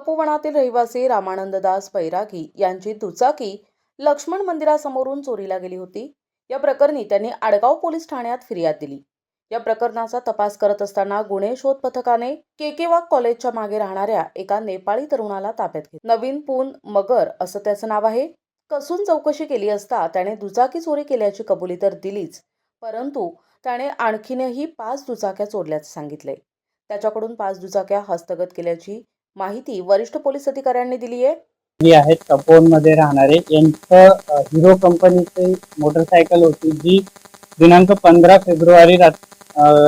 तपोवनातील रहिवासी रामानंददास बैरागी यांची दुचाकी लक्ष्मण मंदिरासमोरून चोरीला गेली होती। या प्रकरणी त्यांनी आडगाव पोलीस ठाण्यात फिर्याद दिली। या प्रकरणाचा तपास करत असताना गुन्हे शोध पथकाने केकेवाग कॉलेजच्या मागे राहणाऱ्या एका नेपाळी तरुणाला ताब्यात घेतले। नवीन पून मगर असं त्याचं नाव आहे। कसून चौकशी केली असता त्याने दुचाकी चोरी केल्याची कबुली तर दिलीच, परंतु त्याने आणखीनही 5 दुचाक्या चोरल्याचे सांगितले। त्याच्याकडून 5 दुचाक्या हस्तगत केल्याची माहिती वरिष्ठ पोलीस अधिकाऱ्यांनी दिली आहे। जी आहेत तपोवनमध्ये राहणारे यांचं हिरो कंपनीची मोटरसायकल होती, जी दिनांक 15 फेब्रुवारी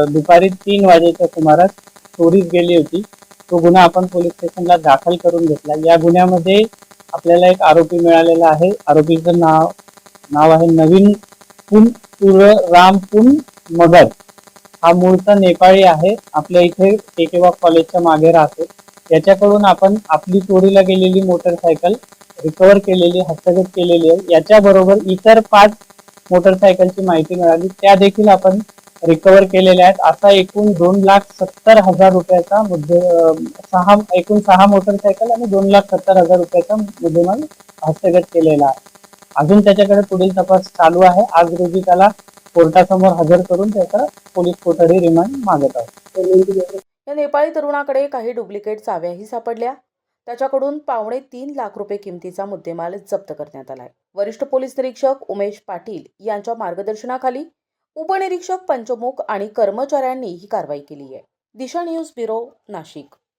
दुपारी 3 वाजेच्या सुमारास चोरीस गेली होती। तो गुन्हा आपण पोलीस स्टेशनला दाखल करून घेतला। या गुन्ह्यामध्ये आपल्याला एक आरोपी मिळालेला आहे। आरोपीचं नाव आहे नवीन पून रामपून मगर। हा मूळचा नेपाळी आहे। आपल्या इथे केकेवाग कॉलेजच्या मागे राहतो। याच्याकडून आपण आपली चोरीला गेलेली मोटरसायकल रिकव्हर केलेली, हस्तगत केलेली आहे। याच्याबरोबर इतर 5 मोटरसायकलची माहिती मिळाली, त्या देखील आपण रिकव्हर केलेल्या आहेत। असा एकूण 2,70,000 रुपयाचा एकूण 6 मोटरसायकल आणि 2,70,000 रुपयाचा मुद्देमाल हस्तगत केलेला आहे। अजून त्याच्याकडे पुढील तपास चालू आहे। आज रोजी त्याला कोर्टासमोर हजर करून त्याचा पोलीस कोठडी रिमांड मागत आहोत। या नेपाळी तरुणाकडे काही डुप्लिकेट चाव्याही सापडल्या। त्याच्याकडून 2.25 लाख रुपये किमतीचा मुद्देमाल जप्त करण्यात आलाय। वरिष्ठ पोलीस निरीक्षक उमेश पाटील यांच्या मार्गदर्शनाखाली उपनिरीक्षक पंचमुख आणि कर्मचाऱ्यांनी ही कारवाई केली आहे। दिशा न्यूज ब्युरो, नाशिक।